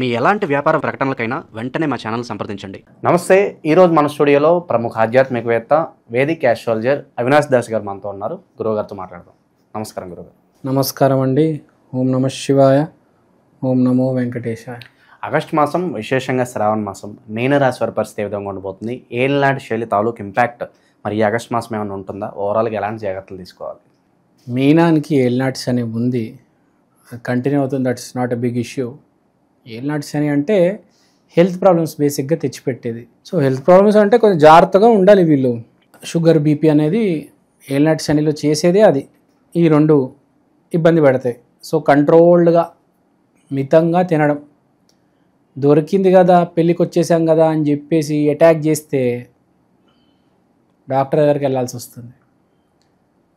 మీ ఎలాంటి వ్యాపార ప్రకటనలకైనా వెంటనే మా ఛానల్ సంప్రదించండి. నమస్తే. ఈరోజు మన స్టూడియోలో ప్రముఖ ఆధ్యాత్మికవేత్త వేదిక్ ఆస్ట్రాలజర్ అవినాష్ దాస్ గారు మనతో ఉన్నారు. గురువుగారితో మాట్లాడదాం. నమస్కారం గురుగారు. నమస్కారం అండి. ఓం నమ శివాయ, ఓం నమో వెంకటేశాయ. ఆగస్టు మాసం, విశేషంగా శ్రావణ మాసం, మీనరాశి వారి పరిస్థితి ఏ విధంగా ఉండబోతుంది? ఏలాంటి శైలి తాలూకు ఇంపాక్ట్ మరి ఈ ఆగస్టు మాసం ఏమైనా ఉంటుందా? ఓవరాల్గా ఎలాంటి జాగ్రత్తలు తీసుకోవాలి? మీనానికి ఏలినాటి శని ఉంది, కంటిన్యూ అవుతుంది. That's not a big issue. ఏలినాటి శని అంటే హెల్త్ ప్రాబ్లమ్స్ బేసిక్గా తెచ్చిపెట్టేది. సో హెల్త్ ప్రాబ్లమ్స్ అంటే కొంచెం జాగ్రత్తగా ఉండాలి. వీళ్ళు షుగర్, బీపీ అనేది ఏలినాటి శనిలో చేసేదే అది. ఈ రెండు ఇబ్బంది పెడతాయి. సో కంట్రోల్డ్గా మితంగా తినడం. దొరికింది కదా, పెళ్ళికి వచ్చేసాం కదా అని చెప్పేసి అటాక్ చేస్తే డాక్టర్ దగ్గరికి వెళ్ళాల్సి వస్తుంది,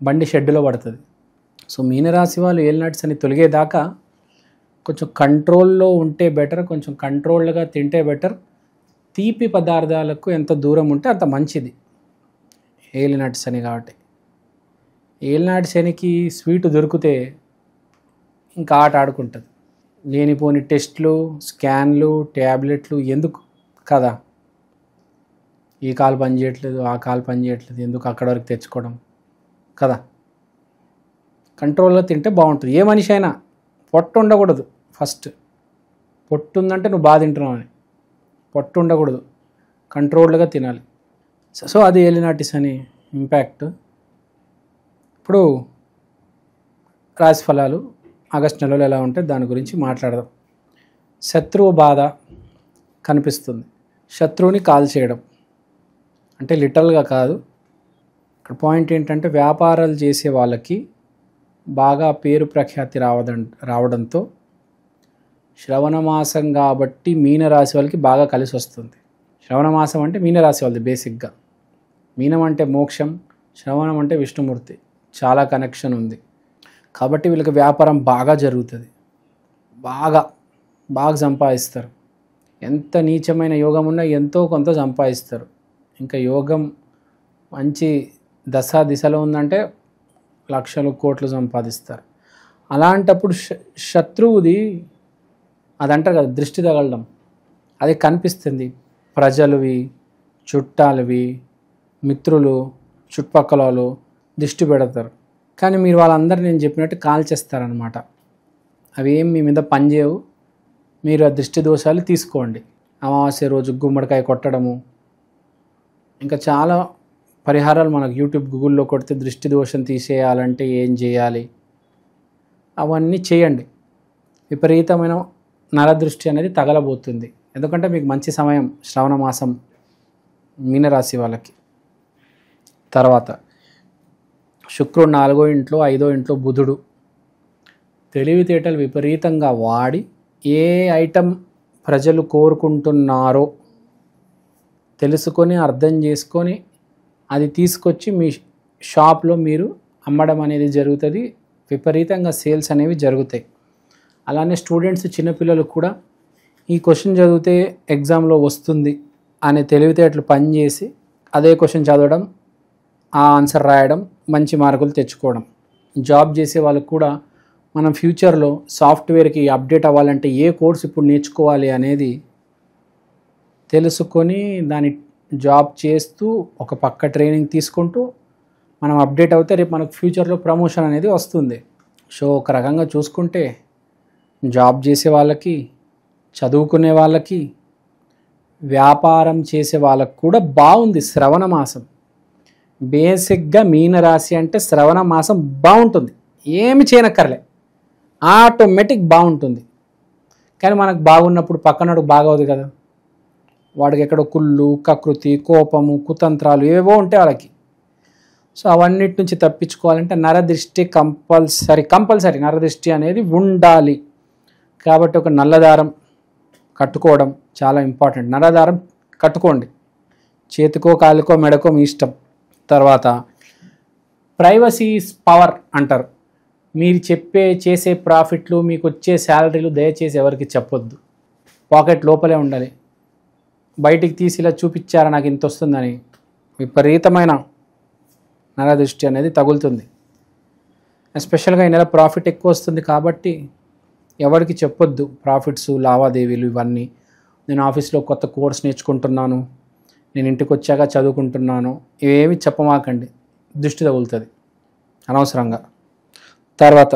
బండి షెడ్డులో పడుతుంది. సో మీనరాశి వాళ్ళు ఏలినాటి శని తొలగేదాకా కొంచెం కంట్రోల్లో ఉంటే బెటర్, కొంచెం కంట్రోల్డ్గా తింటే బెటర్. తీపి పదార్థాలకు ఎంత దూరం ఉంటే అంత మంచిది ఏలినాటి శని కాబట్టి. ఏలినాటి శనికి స్వీట్ దొరికితే ఇంకా ఆట ఆడుకుంటుంది. లేనిపోని టెస్ట్లు, స్కాన్లు, ట్యాబ్లెట్లు ఎందుకు కదా? ఈ కాలు పని చేయట్లేదు, ఆ కాలు పని చేయట్లేదు, ఎందుకు అక్కడ వరకు తెచ్చుకోవడం కదా? కంట్రోల్గా తింటే బాగుంటుంది. ఏ మనిషి అయినా పొట్టు ఉండకూడదు. ఫస్ట్ పొట్టు ఉందంటే నువ్వు బాగా తింటున్నావు అని. పొట్టు ఉండకూడదు, కంట్రోల్డ్గా తినాలి. సో అది ఏలినాటి శని ఇంపాక్ట్. ఇప్పుడు రాశి ఫలాలు ఆగస్టు నెలలో ఎలా ఉంటే దాని గురించి మాట్లాడదాం. శత్రువు బాధ కనిపిస్తుంది. శత్రువుని కాల్ చేయడం అంటే లిటరల్గా కాదు. ఇక్కడ పాయింట్ ఏంటంటే వ్యాపారాలు చేసే వాళ్ళకి బాగా పేరు ప్రఖ్యాతి రావడంతో శ్రవణ మాసం కాబట్టి మీనరాశి వాళ్ళకి బాగా కలిసి వస్తుంది. శ్రవణ మాసం అంటే మీనరాశి వాళ్ళది బేసిక్గా. మీనం అంటే మోక్షం, శ్రవణం అంటే విష్ణుమూర్తి, చాలా కనెక్షన్ ఉంది. కాబట్టి వీళ్ళకి వ్యాపారం బాగా జరుగుతుంది, బాగా సంపాదిస్తారు. ఎంత నీచమైన యోగం ఉన్నా ఎంతో కొంత సంపాదిస్తారు. ఇంకా యోగం మంచి దిశలో ఉందంటే లక్షలు, కోట్లు సంపాదిస్తారు. అలాంటప్పుడు శత్రువుది అదంటారు కదా, దృష్టి తగలడం, అది కనిపిస్తుంది. ప్రజలవి, చుట్టాలవి, మిత్రులు, చుట్టుపక్కల వాళ్ళు దృష్టి పెడతారు. కానీ మీరు వాళ్ళందరూ నేను చెప్పినట్టు కాల్ చేస్తారనమాట. అవి ఏం మీ మీద పనిచేయవు. మీరు ఆ దృష్టి దోషాలు తీసుకోండి. అమావాస్య రోజు గుమ్మడికాయ కొట్టడము, ఇంకా చాలా పరిహారాలు మనకు యూట్యూబ్, గూగుల్లో కొడితే దృష్టి దోషం తీసేయాలంటే ఏం చేయాలి అవన్నీ చేయండి. విపరీతమైన నరదృష్టి అనేది తగలబోతుంది. ఎందుకంటే మీకు మంచి సమయం శ్రవణ మాసం మీనరాశి వాళ్ళకి. తర్వాత శుక్రుడు 4వ ఇంట్లో, 5వ ఇంట్లో బుధుడు. తెలివితేటలు విపరీతంగా వాడి ఏ ఐటెం ప్రజలు కోరుకుంటున్నారో తెలుసుకొని, అర్థం చేసుకొని అది తీసుకొచ్చి మీ షాప్లో మీరు అమ్మడం అనేది జరుగుతుంది. విపరీతంగా సేల్స్ అనేవి జరుగుతాయి. అలానే స్టూడెంట్స్, చిన్నపిల్లలు కూడా ఈ క్వశ్చన్ చదివితే ఎగ్జామ్లో వస్తుంది అనే తెలివితేటలు పనిచేసి అదే క్వశ్చన్ చదవడం, ఆ ఆన్సర్ రాయడం, మంచి మార్కులు తెచ్చుకోవడం. జాబ్ చేసే వాళ్ళకు కూడా మనం ఫ్యూచర్లో సాఫ్ట్వేర్కి అప్డేట్ అవ్వాలంటే ఏ కోర్స్ ఇప్పుడు నేర్చుకోవాలి అనేది తెలుసుకొని దాని జాబ్ చేస్తూ ఒక పక్క ట్రైనింగ్ తీసుకుంటూ మనం అప్డేట్ అవుతే రేపు మనకు ఫ్యూచర్లో ప్రమోషన్ అనేది వస్తుంది. సో ఒక రకంగా చూసుకుంటే జాబ్ చేసే వాళ్ళకి, చదువుకునే వాళ్ళకి, వ్యాపారం చేసే వాళ్ళకి కూడా బాగుంది శ్రవణ మాసం. బేసిక్గా మీనరాశి అంటే శ్రవణ మాసం బాగుంటుంది. ఏమి చేయనక్కర్లే, ఆటోమేటిక్ బాగుంటుంది. కానీ మనకు బాగున్నప్పుడు పక్కనోడు బాగోదు కదా. వాడికి ఎక్కడో కుళ్ళు, కకృతి, కోపము, కుతంత్రాలు ఏవో ఉంటాయి వాళ్ళకి. సో అవన్నిటి నుంచి తప్పించుకోవాలంటే నరదృష్టి కంపల్సరీ నరదృష్టి అనేది ఉండాలి. కాబట్టి ఒక నల్లదారం కట్టుకోవడం చాలా ఇంపార్టెంట్. నల్లదారం కట్టుకోండి, చేతికో, కాలుకో, మెడకో మీ ఇష్టం. తర్వాత ప్రైవసీ ఈజ్ పవర్ అంటారు. మీరు చేసే ప్రాఫిట్లు, మీకు వచ్చే శాలరీలు దయచేసి ఎవరికి చెప్పొద్దు. పాకెట్ లోపలే ఉండాలి. బయటికి తీసి ఇలా చూపించారా నాకు ఇంత వస్తుందని విపరీతమైన నరదృష్టి అనేది తగులుతుంది. ఎస్పెషల్గా ఈ నెల ప్రాఫిట్ ఎక్కువ వస్తుంది కాబట్టి ఎవరికి చెప్పొద్దు ప్రాఫిట్స్ లావాదేవీలు ఇవన్నీ. నేను ఆఫీస్లో కొత్త కోర్స్ నేర్చుకుంటున్నాను, నేను ఇంటికి వచ్చాక చదువుకుంటున్నాను, ఇవేమి చెప్పమాకండి, దృష్టి తగులుతుంది అనవసరంగా. తర్వాత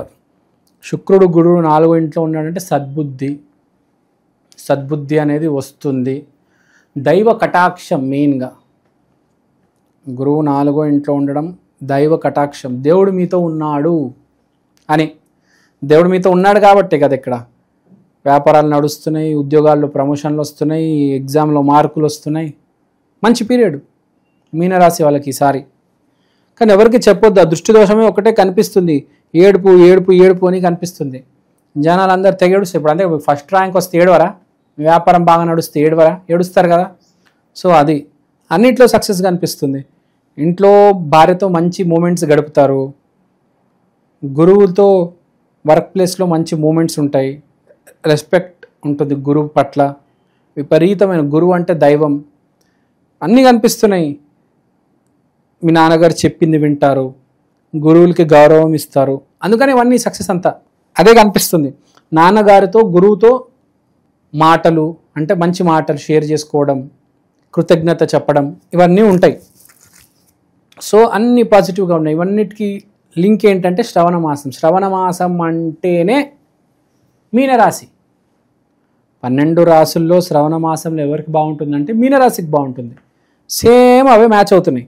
శుక్రుడు గురువు 4వ ఇంట్లో ఉన్నాడంటే సద్బుద్ధి అనేది వస్తుంది. దైవ కటాక్షం మెయిన్గా గురువు 4వ ఇంట్లో ఉండడం, దైవ కటాక్షం, దేవుడు మీతో ఉన్నాడు అని. దేవుడు మీతో ఉన్నాడు కాబట్టే కదా ఇక్కడ వ్యాపారాలు నడుస్తున్నాయి, ఉద్యోగాల్లో ప్రమోషన్లు వస్తున్నాయి, ఎగ్జామ్లో మార్కులు వస్తున్నాయి. మంచి పీరియడ్ మీనరాశి వాళ్ళకి ఈసారి. కానీ ఎవరికి చెప్పొద్దు, ఆ దృష్టి దోషమే ఒకటే కనిపిస్తుంది, ఏడుపు ఏడుపు ఏడుపు అని కనిపిస్తుంది. జనాలు అందరు తెగేడుస్తారు. ఇప్పుడు అంటే ఫస్ట్ ర్యాంక్ వస్తే ఏడవరా, వ్యాపారం బాగా నడుస్తే ఏడుస్తారు కదా. సో అది అన్నిట్లో సక్సెస్ కనిపిస్తుంది. ఇంట్లో భార్యతో మంచి మూమెంట్స్ గడుపుతారు, గురువుతో వర్క్ ప్లేస్లో మంచి మూమెంట్స్ ఉంటాయి, రెస్పెక్ట్ ఉంటుంది గురువు పట్ల, విపరీతమైన గురువు అంటే దైవం, అన్నీ కనిపిస్తున్నాయి. మీ నాన్నగారు చెప్పింది వింటారు, గురువులకి గౌరవం ఇస్తారు, అందుకని ఇవన్నీ సక్సెస్ అంతా అదే కనిపిస్తుంది. నాన్నగారితో గురువుతో మాటలు అంటే మంచి మాటలు షేర్ చేసుకోవడం, కృతజ్ఞత చెప్పడం, ఇవన్నీ ఉంటాయి. సో అన్నీ పాజిటివ్గా ఉన్నాయి. ఇవన్నిటికీ లింక్ ఏంటంటే శ్రవణ మాసం అంటేనే మీనరాశి. 12 రాసుల్లో శ్రవణ మాసంలో ఎవరికి బాగుంటుందంటే మీనరాశికి బాగుంటుంది. సేమ్ అవే మ్యాచ్ అవుతున్నాయి.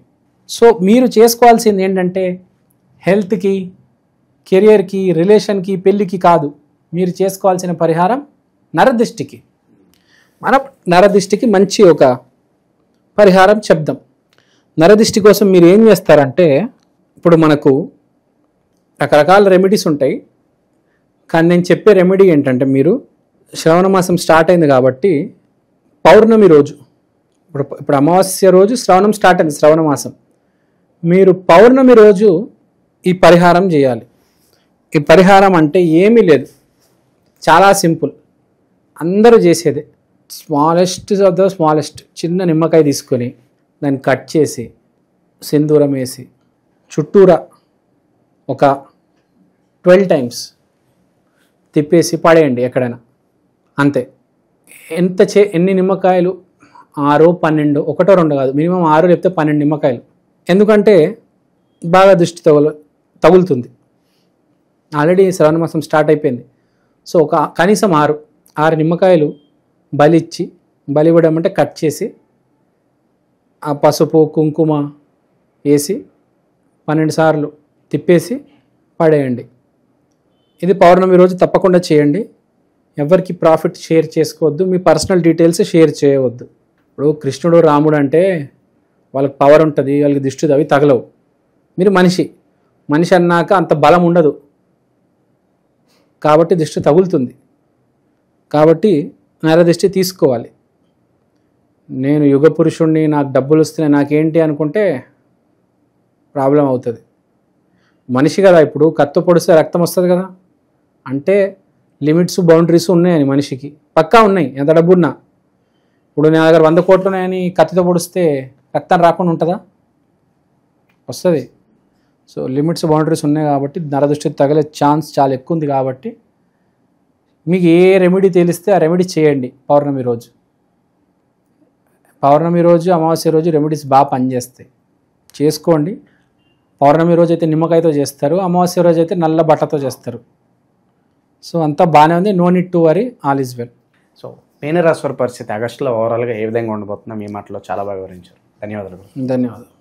సో మీరు చేసుకోవాల్సింది ఏంటంటే హెల్త్కి, కెరియర్కి, రిలేషన్కి, పెళ్ళికి కాదు, మీరు చేసుకోవాల్సిన పరిహారం నరదిష్టికి. మన నరదిష్టికి మంచి ఒక పరిహారం చెప్దాం. నరదిష్టి కోసం మీరు ఏం చేస్తారంటే, ఇప్పుడు మనకు రకరకాల రెమెడీస్ ఉంటాయి, కానీ నేను చెప్పే రెమెడీ ఏంటంటే, మీరు శ్రవణ మాసం స్టార్ట్ అయింది కాబట్టి పౌర్ణమి రోజు, ఇప్పుడు అమావాస్య రోజు శ్రవణం స్టార్ట్ అయింది, శ్రవణ మాసం, మీరు పౌర్ణమి రోజు ఈ పరిహారం చేయాలి. ఈ పరిహారం అంటే ఏమీ లేదు, చాలా సింపుల్, అందరూ చేసేదే. స్మాలెస్ట్ ఆఫ్ ద స్మాలెస్ట్ చిన్న నిమ్మకాయ తీసుకొని దాన్ని కట్ చేసి సింధూరం వేసి చుట్టూరా ఒక 12 టైమ్స్ తిప్పేసి పడేయండి ఎక్కడైనా, అంతే. ఎన్ని నిమ్మకాయలు, 6, 12, 1, 2 కాదు, మినిమం 6 లేకపోతే 12 నిమ్మకాయలు. ఎందుకంటే బాగా దృష్టి తగులుతుంది. ఆల్రెడీ శ్రవణ మాసం స్టార్ట్ అయిపోయింది. సో ఒక కనీసం 6 నిమ్మకాయలు బలి ఇవ్వడం అంటే కట్ చేసి ఆ పసుపు కుంకుమ వేసి 12 సార్లు తిప్పేసి పడేయండి. ఇది పౌర్ణమి రోజు తప్పకుండా చేయండి. ఎవరికి ప్రాఫిట్ షేర్ చేసుకోవద్దు, మీ పర్సనల్ డీటెయిల్స్ షేర్ చేయవద్దు. ఇప్పుడు కృష్ణుడు రాముడు అంటే వాళ్ళకి పవర్ ఉంటుంది, వాళ్ళకి దిష్టి అవి తగలవు. మీరు మనిషి అన్నాక అంత బలం ఉండదు కాబట్టి దిష్టి తగులుతుంది. కాబట్టి నరదిష్టి తీసుకోవాలి. నేను యుగ పురుషుణ్ణి, నాకు డబ్బులు వస్తున్నాయి, నాకేంటి అనుకుంటే ప్రాబ్లం అవుతుంది. మనిషి కదా, ఇప్పుడు కత్తి పొడిస్తే రక్తం వస్తుంది కదా, అంటే లిమిట్స్ బౌండరీస్ ఉన్నాయని మనిషికి పక్కా ఉన్నాయి, ఎంత డబ్బున్నా. ఇప్పుడు నా దగ్గర 100 కోట్లు ఉన్నాయని కత్తితో పొడిస్తే రక్తం రాకుండా ఉంటుందా? వస్తుంది. సో లిమిట్స్ బౌండరీస్ ఉన్నాయి కాబట్టి నరదృష్టి తగిలే ఛాన్స్ చాలా ఎక్కువ ఉంది. కాబట్టి మీకు ఏ రెమెడీ తెలిస్తే ఆ రెమెడీ చేయండి. పౌర్ణమి రోజు, అమావాస్య రోజు రెమెడీస్ బాగా పనిచేస్తాయి, చేసుకోండి. పౌర్ణమి రోజు అయితే నిమ్మకాయతో చేస్తారు, అమావాస్య రోజు అయితే నల్ల బట్టతో చేస్తారు. సో అంతా బాగానే ఉంది, no need to worry, all is well. So మీనరాశి వారి పరిస్థితి ఆగస్టులో ఓవరాల్గా ఏ విధంగా ఉండబోతుందో మీ మాటలో చాలా బాగా వివరించారు. ధన్యవాదాలు. ధన్యవాదాలు.